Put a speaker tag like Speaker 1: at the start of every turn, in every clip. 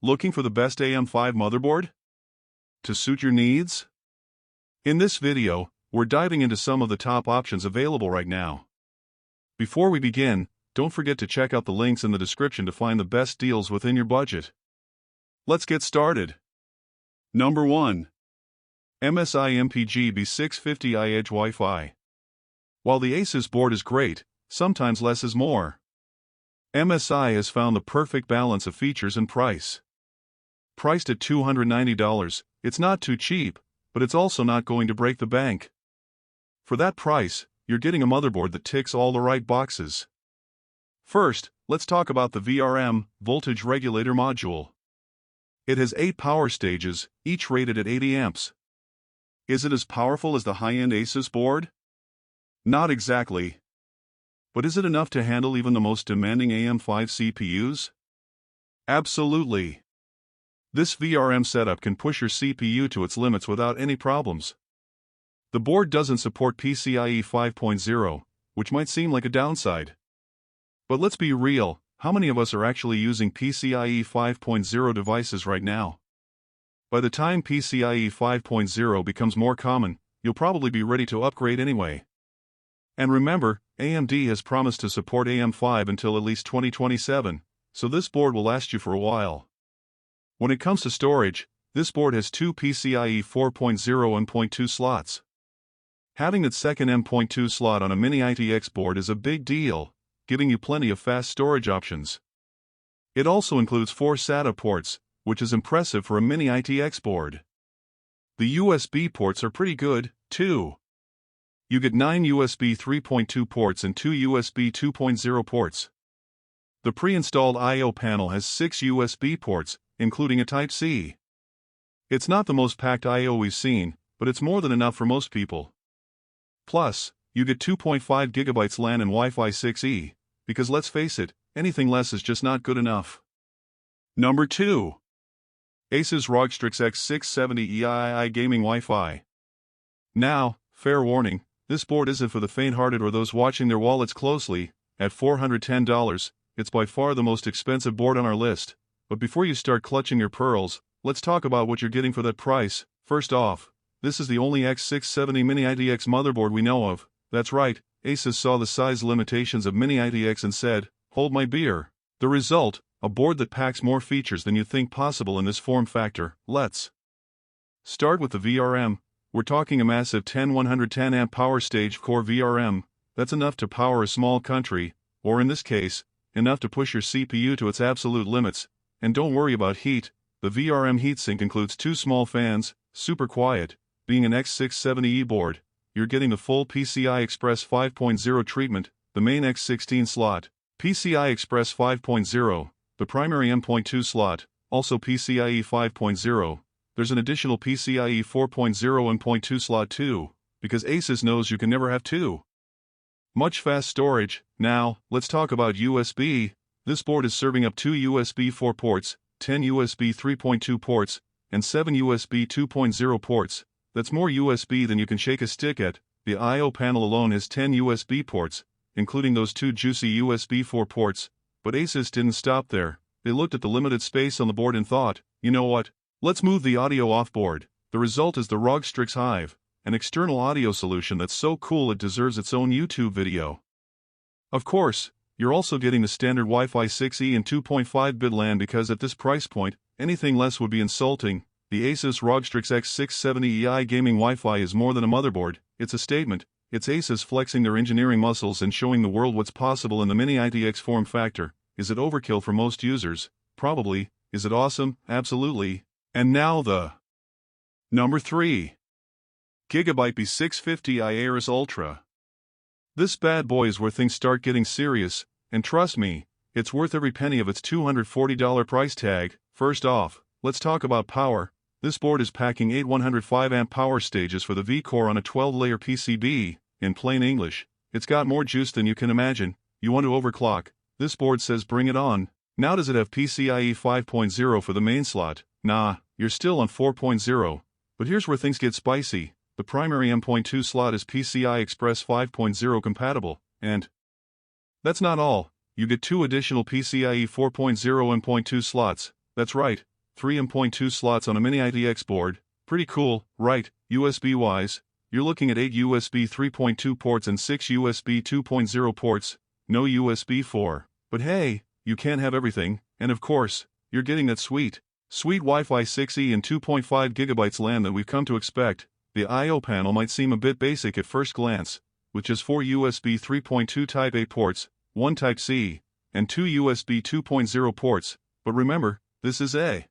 Speaker 1: Looking for the best AM5 motherboard to suit your needs? In this video, we're diving into some of the top options available right now. Before we begin, don't forget to check out the links in the description to find the best deals within your budget. Let's get started. Number 1. MSI MPG B650I Edge Wi-Fi. While the Asus board is great, sometimes less is more. MSI has found the perfect balance of features and price. Priced at $290, it's not too cheap, but it's also not going to break the bank. For that price, you're getting a motherboard that ticks all the right boxes. First, let's talk about the VRM voltage regulator module. It has 8 power stages, each rated at 80 amps. Is it as powerful as the high-end Asus board? Not exactly. But is it enough to handle even the most demanding AM5 CPUs? Absolutely. This VRM setup can push your CPU to its limits without any problems. The board doesn't support PCIe 5.0, which might seem like a downside. But let's be real, how many of us are actually using PCIe 5.0 devices right now? By the time PCIe 5.0 becomes more common, you'll probably be ready to upgrade anyway. And remember, AMD has promised to support AM5 until at least 2027, so this board will last you for a while. When it comes to storage, this board has 2 PCIe 4.0 M.2 slots. Having that second M.2 slot on a mini ITX board is a big deal, giving you plenty of fast storage options. It also includes 4 SATA ports, which is impressive for a mini ITX board. The USB ports are pretty good, too. You get 9 USB 3.2 ports and 2 USB 2.0 ports. The pre-installed I/O panel has 6 USB ports, including a Type-C. It's not the most packed I/O we've seen, but it's more than enough for most people. Plus, you get 2.5 GB LAN and Wi-Fi 6E, because let's face it, anything less is just not good enough. Number 2. Asus ROG Strix X670i Gaming Wi-Fi. Now, fair warning, this board isn't for the faint-hearted or those watching their wallets closely. At $410, it's by far the most expensive board on our list. But before you start clutching your pearls, let's talk about what you're getting for that price. First off, this is the only X670 Mini ITX motherboard we know of. That's right, Asus saw the size limitations of Mini ITX and said, "Hold my beer." The result, a board that packs more features than you think possible in this form factor. Let's start with the VRM. We're talking a massive 10110 amp power stage core VRM. That's enough to power a small country, or in this case, enough to push your CPU to its absolute limits. And don't worry about heat, the VRM heatsink includes 2 small fans, super quiet. Being an X670E board, you're getting the full PCI Express 5.0 treatment, the main X16 slot, PCI Express 5.0, the primary M.2 slot, also PCIe 5.0, there's an additional PCIe 4.0 M.2 slot too, because Asus knows you can never have 2. Much fast storage. Now, let's talk about USB. This board is serving up 2 USB 4 ports, 10 USB 3.2 ports, and 7 USB 2.0 ports. That's more USB than you can shake a stick at. The I/O panel alone has 10 USB ports, including those 2 juicy USB 4 ports. But Asus didn't stop there. They looked at the limited space on the board and thought, you know what? Let's move the audio off board. The result is the ROG Strix Hive, an external audio solution that's so cool it deserves its own YouTube video. Of course, you're also getting the standard Wi-Fi 6E and 2.5-bit LAN because at this price point, anything less would be insulting. The Asus ROG Strix X670i Gaming Wi-Fi is more than a motherboard, it's a statement. It's Asus flexing their engineering muscles and showing the world what's possible in the mini ITX form factor. Is it overkill for most users? Probably. Is it awesome? Absolutely. And now the Number 3. Gigabyte B650I Acorus Ultra. This bad boy is where things start getting serious, and trust me, it's worth every penny of its $240 price tag. First off, let's talk about power. This board is packing 8 105 amp power stages for the V-core on a 12-layer PCB. In plain English, it's got more juice than you can imagine. You want to overclock? This board says bring it on. Now does it have PCIe 5.0 for the main slot? Nah, you're still on 4.0. But here's where things get spicy. The primary M.2 slot is PCI Express 5.0 compatible, and that's not all. You get 2 additional PCIe 4.0 M.2 slots. That's right, 3 M.2 slots on a mini ITX board. Pretty cool, right? USB-wise, you're looking at 8 USB 3.2 ports and 6 USB 2.0 ports, no USB 4. But hey, you can't have everything, and of course, you're getting that sweet Wi-Fi 6E and 2.5 GB LAN that we've come to expect. The I/O panel might seem a bit basic at first glance, with just 4 USB 3.2 Type A ports, 1 Type-C, and 2 USB 2.0 ports, but remember, this is a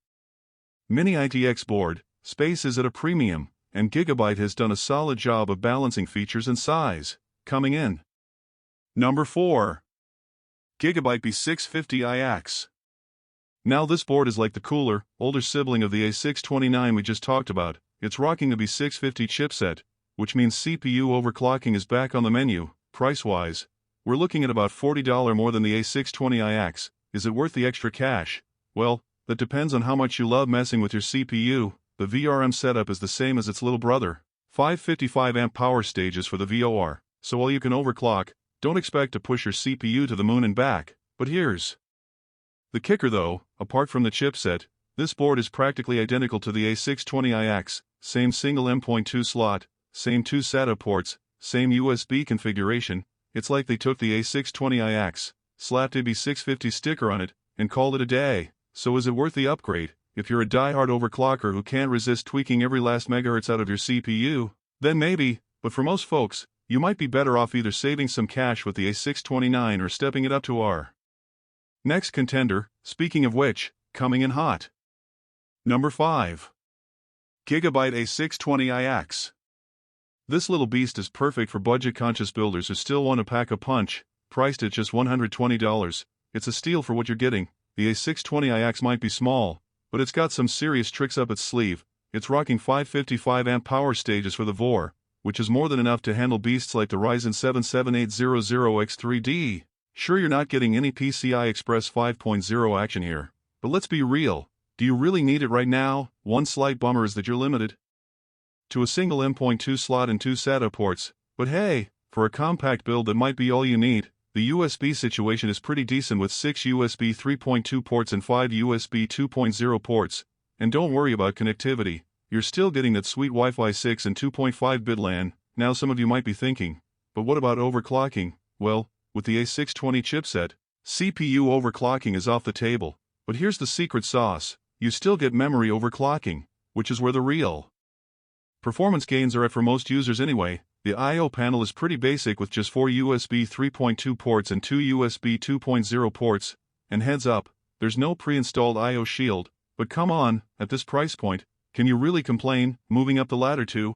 Speaker 1: mini ITX board. Space is at a premium, and Gigabyte has done a solid job of balancing features and size. Coming in. Number 4. Gigabyte B650I AX. Now this board is like the cooler, older sibling of the A629 we just talked about. It's rocking the B650 chipset, which means CPU overclocking is back on the menu. Price-wise, we're looking at about $40 more than the A620I AX. Is it worth the extra cash? Well, that depends on how much you love messing with your CPU. The VRM setup is the same as its little brother. 555 amp power stages for the VOR, so while you can overclock, don't expect to push your CPU to the moon and back. But here's the kicker though, apart from the chipset, this board is practically identical to the A620I AX, same single M.2 slot, same 2 SATA ports, same USB configuration. It's like they took the A620I AX, slapped a B650 sticker on it, and called it a day. So is it worth the upgrade? If you're a die-hard overclocker who can't resist tweaking every last megahertz out of your CPU, then maybe, but for most folks, you might be better off either saving some cash with the A629 or stepping it up to our next contender. Speaking of which, coming in hot. Number 5. Gigabyte A620I AX. This little beast is perfect for budget-conscious builders who still want to pack a punch. Priced at just $120, it's a steal for what you're getting. The A620I AX might be small, but it's got some serious tricks up its sleeve. It's rocking 555 amp power stages for the VOR, which is more than enough to handle beasts like the Ryzen 7 7800X3D. Sure, you're not getting any PCI Express 5.0 action here, but let's be real. Do you really need it right now? One slight bummer is that you're limited to a single M.2 slot and 2 SATA ports, but hey, for a compact build that might be all you need. The USB situation is pretty decent with 6 USB 3.2 ports and 5 USB 2.0 ports. And don't worry about connectivity, you're still getting that sweet Wi-Fi 6 and 2.5-bit LAN. Now some of you might be thinking, but what about overclocking? Well, with the A620 chipset, CPU overclocking is off the table. But here's the secret sauce, you still get memory overclocking, which is where the real performance gains are at for most users anyway. The I/O panel is pretty basic with just 4 USB 3.2 ports and 2 USB 2.0 ports, and heads up, there's no pre-installed I/O shield, but come on, at this price point, can you really complain? Moving up the ladder to